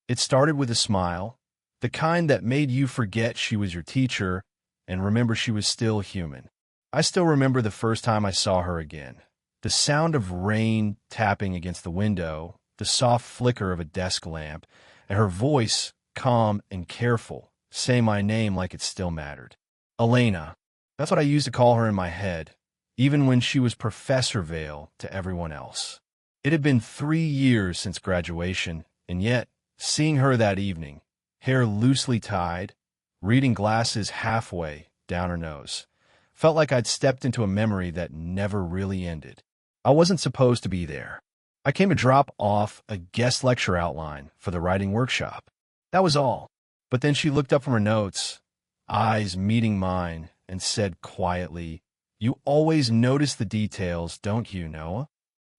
It started with a smile, the kind that made you forget she was your teacher and remember she was still human. I still remember the first time I saw her again. The sound of rain tapping against the window, the soft flicker of a desk lamp, and her voice, calm and careful, say my name like it still mattered. Elena. That's what I used to call her in my head, even when she was Professor Vale to everyone else. It had been 3 years since graduation, and yet, seeing her that evening, hair loosely tied, reading glasses halfway down her nose, felt like I'd stepped into a memory that never really ended. I wasn't supposed to be there. I came to drop off a guest lecture outline for the writing workshop. That was all. But then she looked up from her notes, eyes meeting mine, and said quietly, "You always notice the details, don't you, Noah?"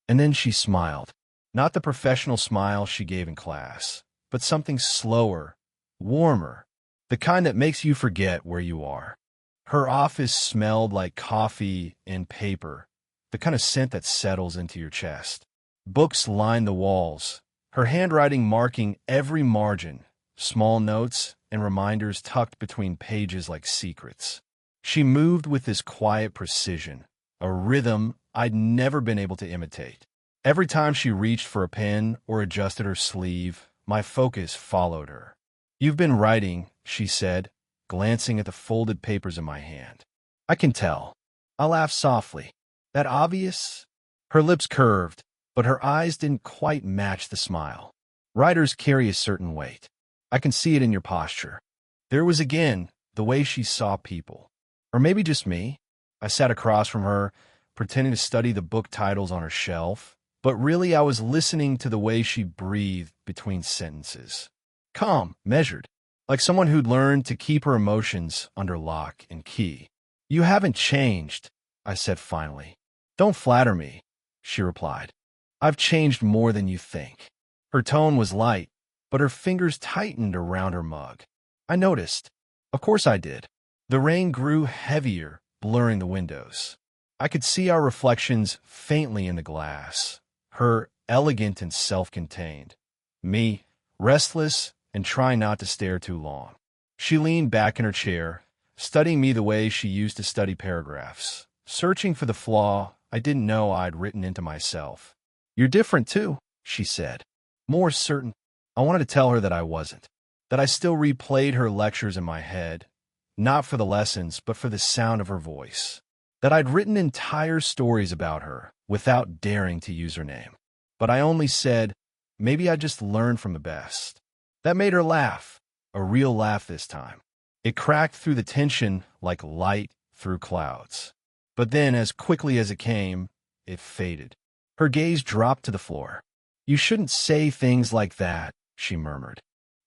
And then she smiled. Not the professional smile she gave in class, but something slower, warmer, the kind that makes you forget where you are. Her office smelled like coffee and paper, the kind of scent that settles into your chest. Books lined the walls, her handwriting marking every margin, small notes and reminders tucked between pages like secrets. She moved with this quiet precision, a rhythm I'd never been able to imitate. Every time she reached for a pen or adjusted her sleeve, my focus followed her. "You've been writing," she said, glancing at the folded papers in my hand. "I can tell." I laughed softly. "That obvious?" Her lips curved, but her eyes didn't quite match the smile. "Writers carry a certain weight. I can see it in your posture." There was again the way she saw people. Or maybe just me. I sat across from her, pretending to study the book titles on her shelf, but really I was listening to the way she breathed between sentences. Calm, measured, like someone who'd learned to keep her emotions under lock and key. "You haven't changed," I said finally. "Don't flatter me," she replied. "I've changed more than you think." Her tone was light, but her fingers tightened around her mug. I noticed. Of course I did. The rain grew heavier, blurring the windows. I could see our reflections faintly in the glass. Her elegant and self-contained. Me, restless and trying not to stare too long. She leaned back in her chair, studying me the way she used to study paragraphs, searching for the flaw I didn't know I'd written into myself. "You're different too," she said. More certain. I wanted to tell her that I wasn't. That I still replayed her lectures in my head, not for the lessons, but for the sound of her voice. That I'd written entire stories about her without daring to use her name. But I only said, maybe I just learned from the best. That made her laugh, a real laugh this time. It cracked through the tension like light through clouds. But then, as quickly as it came, it faded. Her gaze dropped to the floor. "You shouldn't say things like that," she murmured.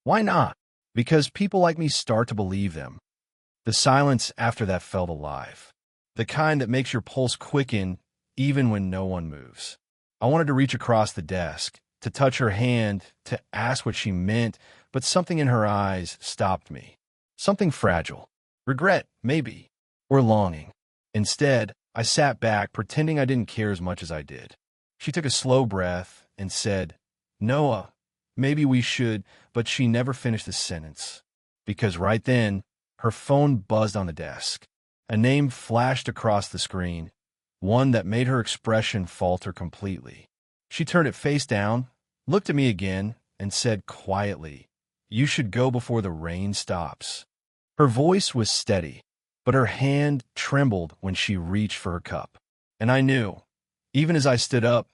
"Why not?" "Because people like me start to believe them." The silence after that felt alive. The kind that makes your pulse quicken even when no one moves. I wanted to reach across the desk, to touch her hand, to ask what she meant, but something in her eyes stopped me. Something fragile. Regret, maybe. Or longing. Instead, I sat back, pretending I didn't care as much as I did. She took a slow breath and said, "Noah, maybe we should," but she never finished the sentence. Because right then, her phone buzzed on the desk. A name flashed across the screen, one that made her expression falter completely. She turned it face down, looked at me again, and said quietly, "You should go before the rain stops." Her voice was steady, but her hand trembled when she reached for her cup. And I knew, even as I stood up,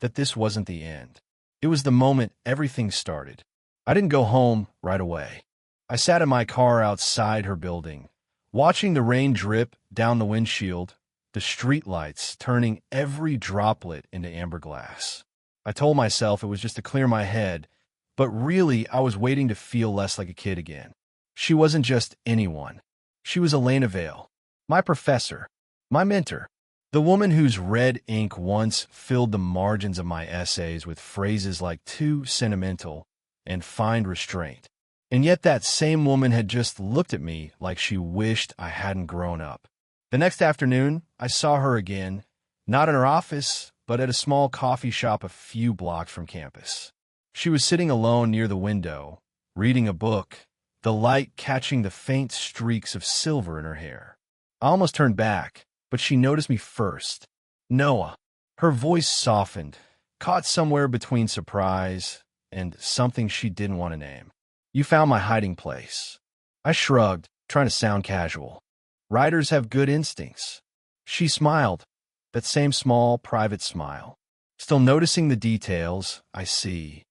that this wasn't the end. It was the moment everything started. I didn't go home right away. I sat in my car outside her building, watching the rain drip down the windshield, the streetlights turning every droplet into amber glass. I told myself it was just to clear my head, but really I was waiting to feel less like a kid again. She wasn't just anyone. She was Elena Vale, my professor, my mentor, the woman whose red ink once filled the margins of my essays with phrases like "too sentimental" and "find restraint." And yet that same woman had just looked at me like she wished I hadn't grown up. The next afternoon, I saw her again, not in her office, but at a small coffee shop a few blocks from campus. She was sitting alone near the window, reading a book, the light catching the faint streaks of silver in her hair. I almost turned back, but she noticed me first. Noah. Her voice softened, caught somewhere between surprise and something she didn't want to name. You found my hiding place. I shrugged, trying to sound casual. Writers have good instincts. She smiled, that same small, private smile. Still noticing the details, I see.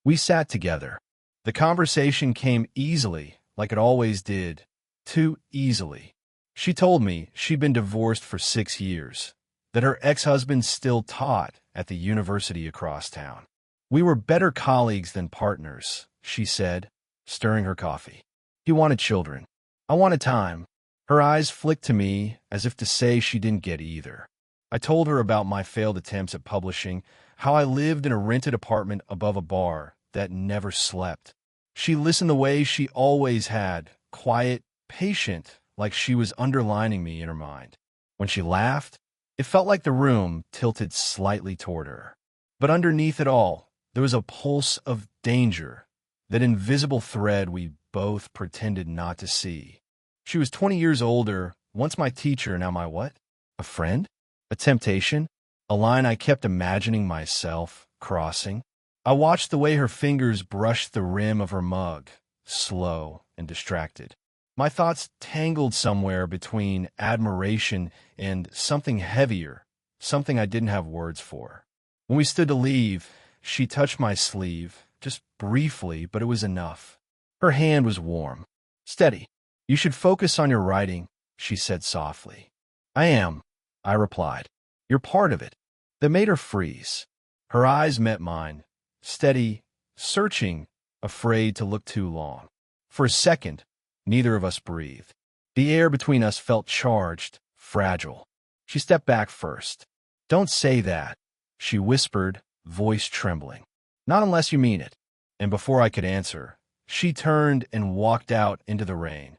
We sat together. The conversation came easily, like it always did. Too easily. She told me she'd been divorced for 6 years, that her ex-husband still taught at the university across town. We were better colleagues than partners, she said, stirring her coffee. He wanted children. I wanted time. Her eyes flicked to me as if to say she didn't get either. I told her about my failed attempts at publishing, how I lived in a rented apartment above a bar that never slept. She listened the way she always had, quiet, patient, like she was underlining me in her mind. When she laughed, it felt like the room tilted slightly toward her. But underneath it all, there was a pulse of danger, that invisible thread we both pretended not to see. She was 20 years older, once my teacher, now my what? A friend? A temptation? A line I kept imagining myself crossing? I watched the way her fingers brushed the rim of her mug, slow and distracted. My thoughts tangled somewhere between admiration and something heavier, something I didn't have words for. When we stood to leave, she touched my sleeve, just briefly, but it was enough. Her hand was warm. Steady. You should focus on your writing, she said softly. I am, I replied. You're part of it. That made her freeze. Her eyes met mine, steady, searching, afraid to look too long. For a second, neither of us breathed. The air between us felt charged, fragile. She stepped back first. Don't say that, she whispered, voice trembling. Not unless you mean it. And before I could answer, she turned and walked out into the rain,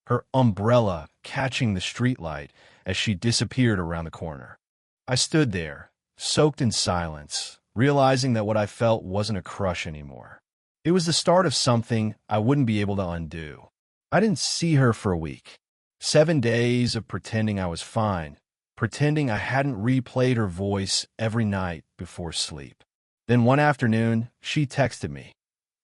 her umbrella catching the streetlight as she disappeared around the corner. I stood there, soaked in silence, realizing that what I felt wasn't a crush anymore. It was the start of something I wouldn't be able to undo. I didn't see her for a week. 7 days of pretending I was fine, pretending I hadn't replayed her voice every night before sleep. Then one afternoon, she texted me.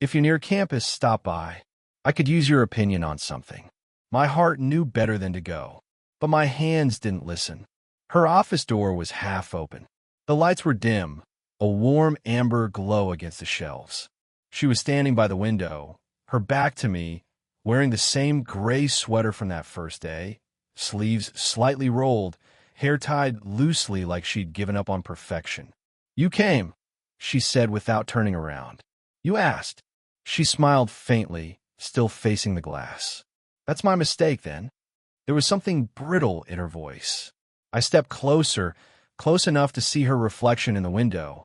If you're near campus, stop by. I could use your opinion on something. My heart knew better than to go, but my hands didn't listen. Her office door was half open. The lights were dim, a warm amber glow against the shelves. She was standing by the window, her back to me, wearing the same gray sweater from that first day, sleeves slightly rolled, hair tied loosely like she'd given up on perfection. You came, she said without turning around. You asked. She smiled faintly, still facing the glass. That's my mistake, then. There was something brittle in her voice. I stepped closer, close enough to see her reflection in the window,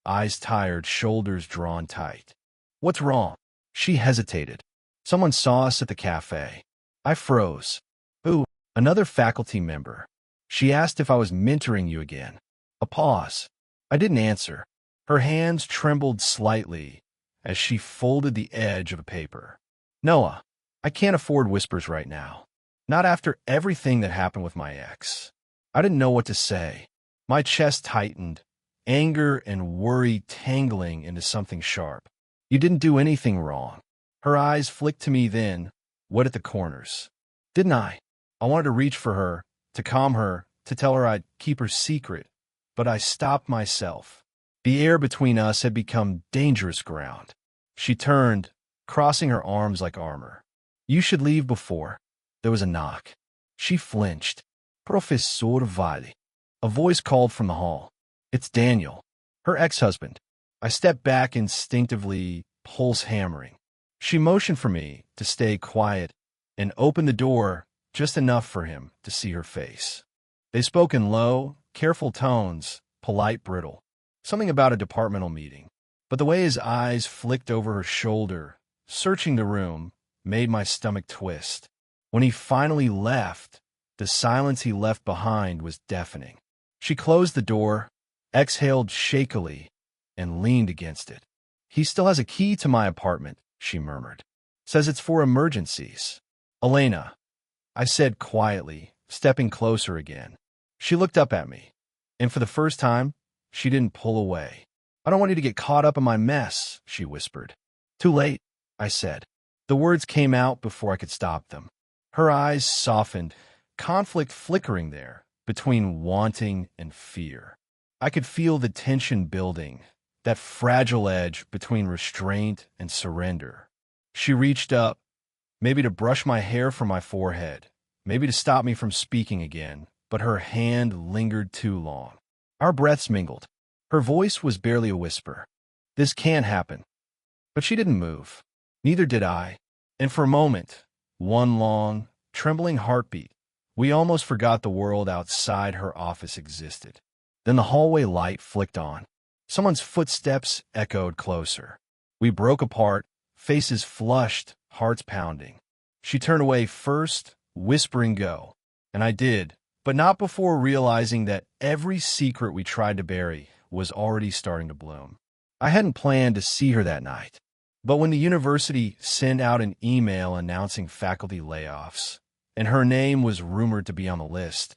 eyes tired, shoulders drawn tight. What's wrong? She hesitated. Someone saw us at the cafe. I froze. Who? Another faculty member. She asked if I was mentoring you again. A pause. I didn't answer. Her hands trembled slightly as she folded the edge of a paper. Noah, I can't afford whispers right now. Not after everything that happened with my ex. I didn't know what to say. My chest tightened, anger and worry tangling into something sharp. You didn't do anything wrong. Her eyes flicked to me then, wet at the corners. Didn't I? I wanted to reach for her, to calm her, to tell her I'd keep her secret, but I stopped myself. The air between us had become dangerous ground. She turned, crossing her arms like armor. You should leave before. There was a knock. She flinched. Professor Valle. A voice called from the hall. It's Daniel, her ex-husband. I stepped back instinctively, pulse hammering. She motioned for me to stay quiet and opened the door just enough for him to see her face. They spoke in low, careful tones, polite, brittle. Something about a departmental meeting. But the way his eyes flicked over her shoulder, searching the room, made my stomach twist. When he finally left, the silence he left behind was deafening. She closed the door, exhaled shakily, and leaned against it. He still has a key to my apartment, she murmured. Says it's for emergencies. Elena, I said quietly, stepping closer again. She looked up at me, and for the first time, she didn't pull away. I don't want you to get caught up in my mess, she whispered. Too late, I said. The words came out before I could stop them. Her eyes softened, conflict flickering there between wanting and fear. I could feel the tension building, that fragile edge between restraint and surrender. She reached up, maybe to brush my hair from my forehead, maybe to stop me from speaking again, but her hand lingered too long. Our breaths mingled. Her voice was barely a whisper. This can't happen. But she didn't move. Neither did I. And for a moment, one long, trembling heartbeat, we almost forgot the world outside her office existed. Then the hallway light flicked on. Someone's footsteps echoed closer. We broke apart, faces flushed, hearts pounding. She turned away first, whispering go. And I did, but not before realizing that every secret we tried to bury was already starting to bloom. I hadn't planned to see her that night. But when the university sent out an email announcing faculty layoffs, and her name was rumored to be on the list,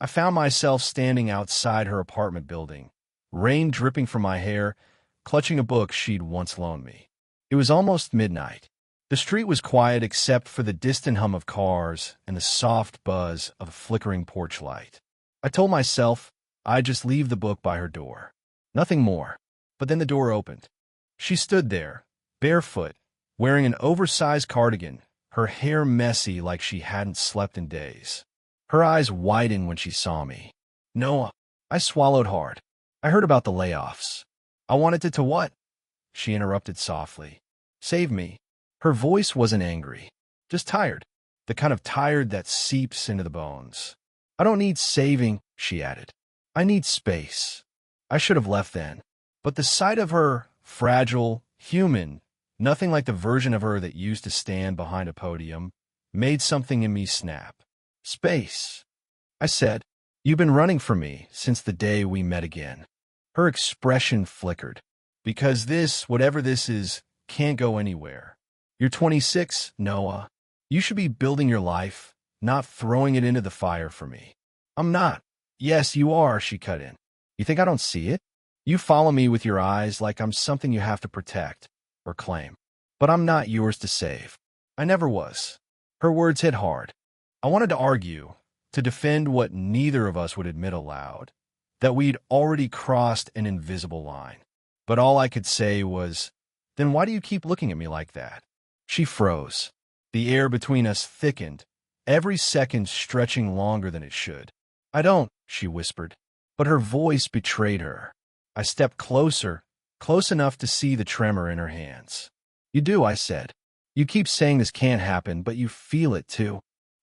I found myself standing outside her apartment building, rain dripping from my hair, clutching a book she'd once loaned me. It was almost midnight. The street was quiet except for the distant hum of cars and the soft buzz of a flickering porch light. I told myself I'd just leave the book by her door. Nothing more. But then the door opened. She stood there, barefoot, wearing an oversized cardigan, her hair messy like she hadn't slept in days. Her eyes widened when she saw me. Noah, I swallowed hard. I heard about the layoffs. I wanted to what? She interrupted softly. Save me. Her voice wasn't angry, just tired, the kind of tired that seeps into the bones. I don't need saving, she added. I need space. I should have left then. But the sight of her, fragile, human, nothing like the version of her that used to stand behind a podium, made something in me snap. Space. I said, you've been running from me since the day we met again. Her expression flickered. Because this, whatever this is, can't go anywhere. You're 26, Noah. You should be building your life, not throwing it into the fire for me. I'm not. Yes, you are, she cut in. You think I don't see it? You follow me with your eyes like I'm something you have to protect or claim. But I'm not yours to save. I never was. Her words hit hard. I wanted to argue, to defend what neither of us would admit aloud, that we'd already crossed an invisible line. But all I could say was, then why do you keep looking at me like that? She froze. The air between us thickened, every second stretching longer than it should. I don't, she whispered, but her voice betrayed her. I stepped closer, close enough to see the tremor in her hands. You do, I said. You keep saying this can't happen, but you feel it too.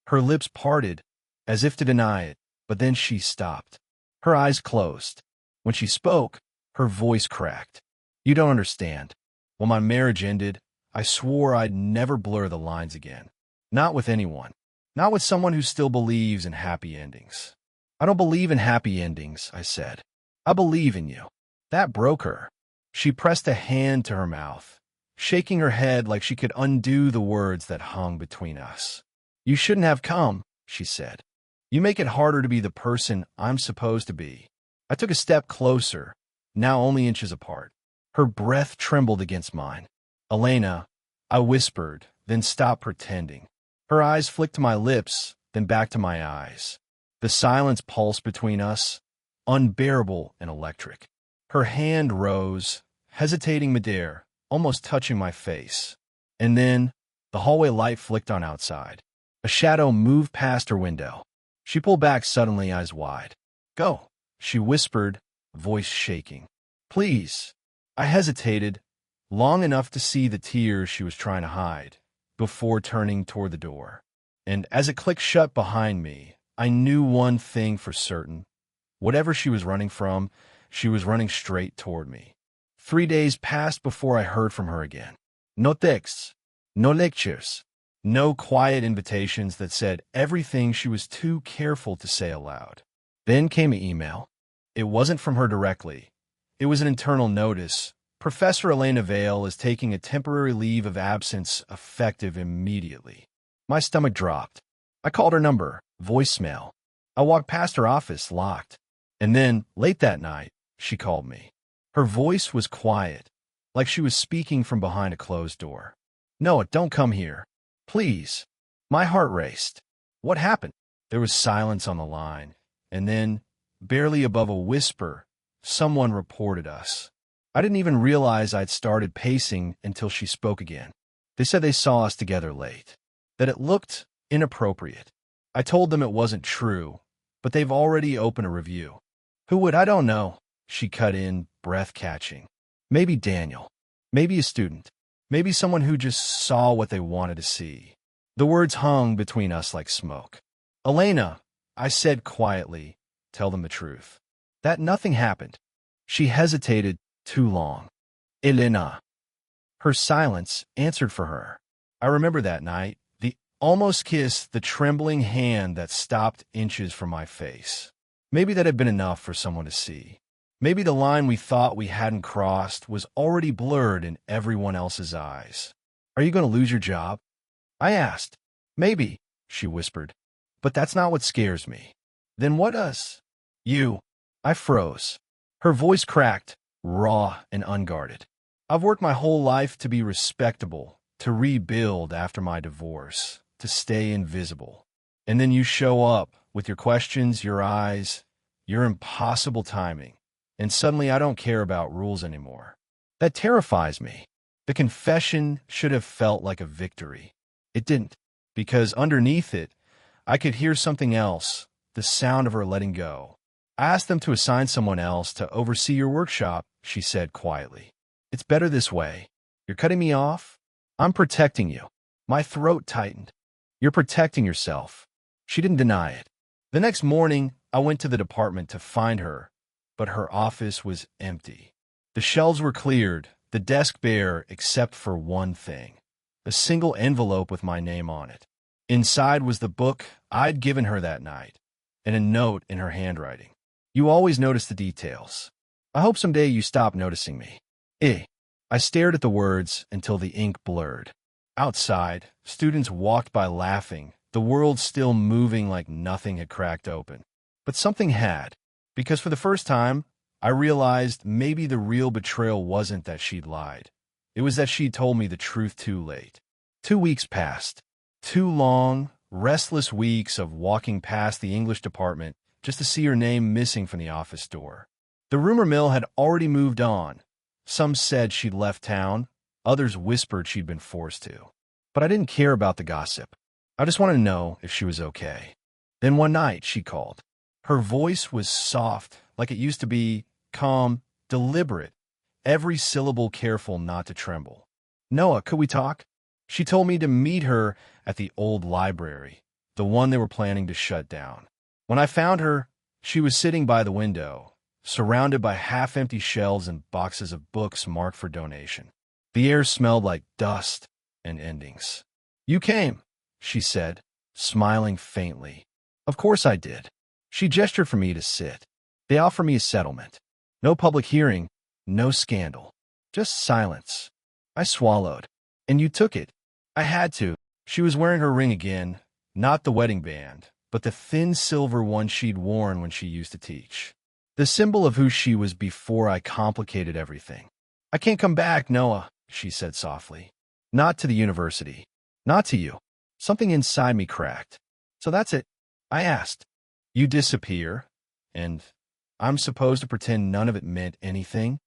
Her lips parted, as if to deny it, but then she stopped. Her eyes closed. When she spoke, her voice cracked. You don't understand. When my marriage ended, I swore I'd never blur the lines again. Not with anyone. Not with someone who still believes in happy endings. I don't believe in happy endings, I said. I believe in you. That broke her. She pressed a hand to her mouth, shaking her head like she could undo the words that hung between us. You shouldn't have come, she said. You make it harder to be the person I'm supposed to be. I took a step closer, now only inches apart. Her breath trembled against mine. Elena, I whispered, then stopped pretending. Her eyes flicked to my lips, then back to my eyes. The silence pulsed between us, unbearable and electric. Her hand rose, hesitating midair, almost touching my face. And then, the hallway light flicked on outside. A shadow moved past her window. She pulled back suddenly, eyes wide. Go, she whispered, voice shaking. Please. I hesitated, long enough to see the tears she was trying to hide, before turning toward the door. And as it clicked shut behind me, I knew one thing for certain. Whatever she was running from, she was running straight toward me. 3 days passed before I heard from her again. No texts, no lectures, no quiet invitations that said everything she was too careful to say aloud. Then came an email. It wasn't from her directly. It was an internal notice, Professor Elena Vale is taking a temporary leave of absence effective immediately. My stomach dropped. I called her number, voicemail. I walked past her office, locked. And then, late that night, she called me. Her voice was quiet, like she was speaking from behind a closed door. "Noah, don't come here. Please." My heart raced. What happened? There was silence on the line, and then, barely above a whisper, someone reported us. I didn't even realize I'd started pacing until she spoke again. They said they saw us together late, that it looked inappropriate. I told them it wasn't true, but they've already opened a review. Who would? I don't know, she cut in, breath-catching. Maybe Daniel. Maybe a student. Maybe someone who just saw what they wanted to see. The words hung between us like smoke. "Elena," I said quietly, "tell them the truth. That nothing happened." She hesitated too long. "Elena." Her silence answered for her. I remember that night, the almost kiss, the trembling hand that stopped inches from my face. Maybe that had been enough for someone to see. Maybe the line we thought we hadn't crossed was already blurred in everyone else's eyes. "Are you going to lose your job?" I asked. "Maybe," she whispered. "But that's not what scares me." "Then what does?" "You." I froze. Her voice cracked, raw and unguarded. "I've worked my whole life to be respectable, to rebuild after my divorce, to stay invisible. And then you show up with your questions, your eyes, your impossible timing, and suddenly I don't care about rules anymore. That terrifies me." The confession should have felt like a victory. It didn't, because underneath it, I could hear something else, the sound of her letting go. "I asked them to assign someone else to oversee your workshop," she said quietly. "It's better this way. You're cutting me off? I'm protecting you." My throat tightened. "You're protecting yourself." She didn't deny it. The next morning, I went to the department to find her, but her office was empty. The shelves were cleared, the desk bare except for one thing. A single envelope with my name on it. Inside was the book I'd given her that night, and a note in her handwriting. "You always notice the details. I hope someday you stop noticing me." I stared at the words until the ink blurred. Outside, students walked by laughing, the world still moving like nothing had cracked open. But something had, because for the first time, I realized maybe the real betrayal wasn't that she'd lied. It was that she'd told me the truth too late. 2 weeks passed. 2 long, restless weeks of walking past the English department just to see her name missing from the office door. The rumor mill had already moved on. Some said she'd left town, others whispered she'd been forced to. But I didn't care about the gossip. I just wanted to know if she was okay. Then one night, she called. Her voice was soft, like it used to be, calm, deliberate, every syllable careful not to tremble. "Noah, could we talk?" She told me to meet her at the old library, the one they were planning to shut down. When I found her, she was sitting by the window, surrounded by half-empty shelves and boxes of books marked for donation. The air smelled like dust and endings. "You came," she said, smiling faintly. Of course I did. She gestured for me to sit. They offered me a settlement. No public hearing, no scandal. Just silence. I swallowed. "And you took it." I had to. She was wearing her ring again, not the wedding band, but the thin silver one she'd worn when she used to teach. The symbol of who she was before I complicated everything. "I can't come back, Noah," she said softly. "Not to the university. Not to you." Something inside me cracked. "So that's it?" I asked. "You disappear, and I'm supposed to pretend none of it meant anything?"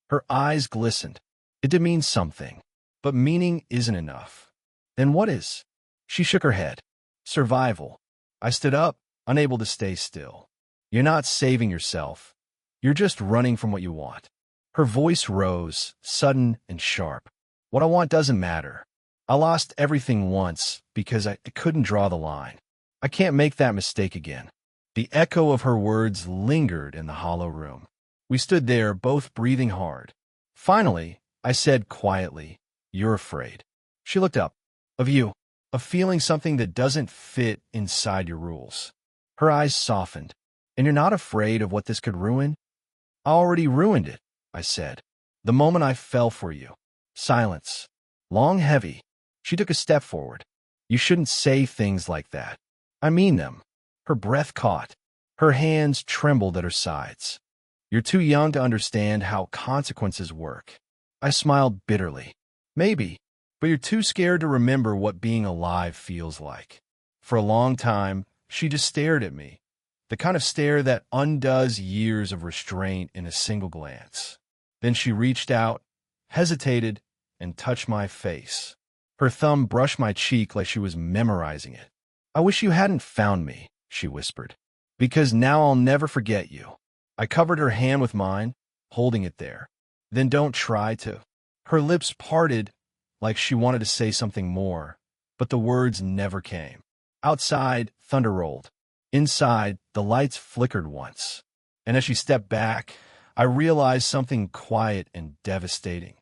Her eyes glistened. "It did mean something, but meaning isn't enough." "Then what is?" She shook her head. "Survival." I stood up, unable to stay still. "You're not saving yourself. You're just running from what you want." Her voice rose, sudden and sharp. "What I want doesn't matter. I lost everything once because I couldn't draw the line. I can't make that mistake again." The echo of her words lingered in the hollow room. We stood there, both breathing hard. Finally, I said quietly, "You're afraid." She looked up. "Of you. Of feeling something that doesn't fit inside your rules." Her eyes softened. "And you're not afraid of what this could ruin?" "I already ruined it," I said. The moment I fell for you. Silence. Long, heavy. She took a step forward. You shouldn't say things like that. I mean them. Her breath caught. Her hands trembled at her sides. You're too young to understand how consequences work. I smiled bitterly. Maybe, but you're too scared to remember what being alive feels like. For a long time, she just stared at me, the kind of stare that undoes years of restraint in a single glance. Then she reached out, hesitated, and touched my face. Her thumb brushed my cheek like she was memorizing it. I wish you hadn't found me, she whispered, because now I'll never forget you. I covered her hand with mine, holding it there. Then don't try to. Her lips parted like she wanted to say something more, but the words never came. Outside, thunder rolled. Inside, the lights flickered once. And as she stepped back, I realized something quiet and devastating.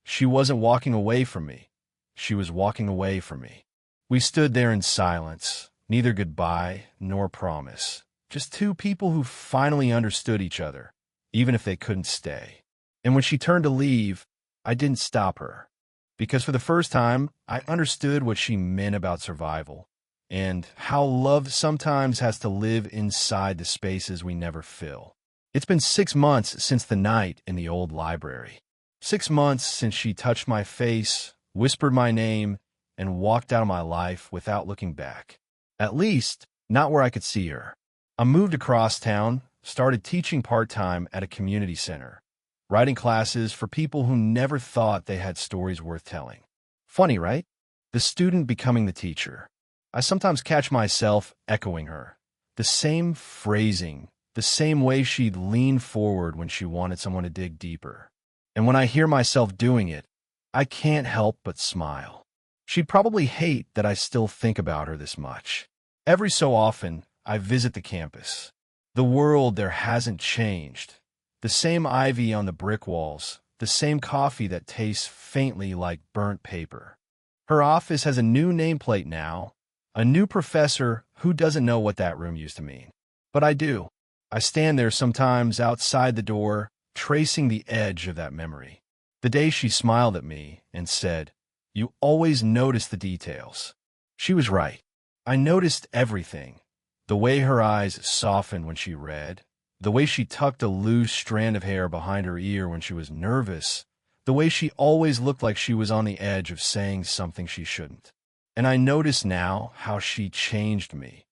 She wasn't walking away from me. She was walking away from me. We stood there in silence, neither goodbye nor promise. Just two people who finally understood each other, even if they couldn't stay. And when she turned to leave, I didn't stop her. Because for the first time, I understood what she meant about survival, and how love sometimes has to live inside the spaces we never fill. It's been 6 months since the night in the old library. 6 months since she touched my face, whispered my name, and walked out of my life without looking back. At least, not where I could see her. I moved across town, started teaching part-time at a community center, writing classes for people who never thought they had stories worth telling. Funny, right? The student becoming the teacher. I sometimes catch myself echoing her. The same phrasing, the same way she'd lean forward when she wanted someone to dig deeper. And when I hear myself doing it, I can't help but smile. She'd probably hate that I still think about her this much. Every so often, I visit the campus. The world there hasn't changed. The same ivy on the brick walls, the same coffee that tastes faintly like burnt paper. Her office has a new nameplate now, a new professor who doesn't know what that room used to mean. But I do. I stand there sometimes outside the door, tracing the edge of that memory. The day she smiled at me and said, "You always notice the details." She was right. I noticed everything. The way her eyes softened when she read, the way she tucked a loose strand of hair behind her ear when she was nervous, the way she always looked like she was on the edge of saying something she shouldn't. And I notice now how she changed me.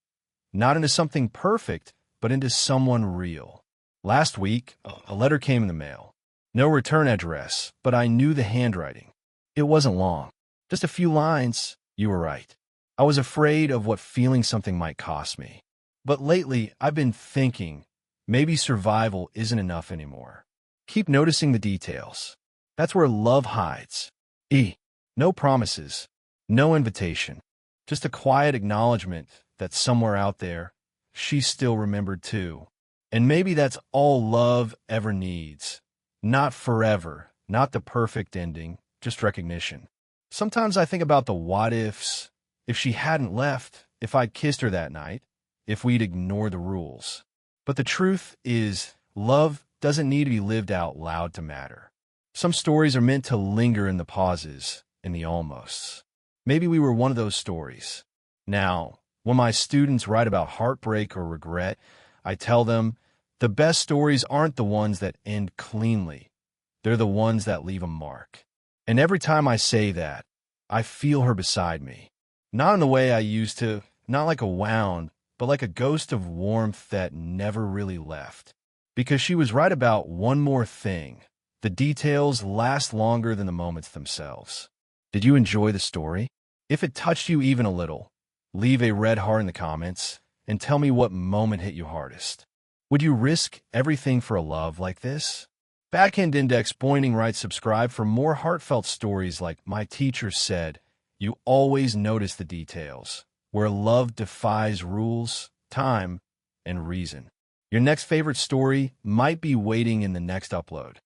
Not into something perfect, but into someone real. Last week, a letter came in the mail. No return address, but I knew the handwriting. It wasn't long. Just a few lines. You were right. I was afraid of what feeling something might cost me. But lately, I've been thinking, maybe survival isn't enough anymore. Keep noticing the details. That's where love hides. No promises, no invitation. Just a quiet acknowledgement that somewhere out there, she's still remembered too. And maybe that's all love ever needs. Not forever, not the perfect ending, just recognition. Sometimes I think about the what-ifs. If she hadn't left, if I'd kissed her that night, if we'd ignored the rules. But the truth is, love doesn't need to be lived out loud to matter. Some stories are meant to linger in the pauses, in the almosts. Maybe we were one of those stories. Now, when my students write about heartbreak or regret, I tell them, the best stories aren't the ones that end cleanly. They're the ones that leave a mark. And every time I say that, I feel her beside me. Not in the way I used to, not like a wound, but like a ghost of warmth that never really left. Because she was right about one more thing. The details last longer than the moments themselves. Did you enjoy the story? If it touched you even a little, leave a red heart in the comments and tell me what moment hit you hardest. Would you risk everything for a love like this? Backhand Index Pointing writes subscribe for more heartfelt stories like My Teacher Said, You Always Notice the Details, where love defies rules, time, and reason. Your next favorite story might be waiting in the next upload.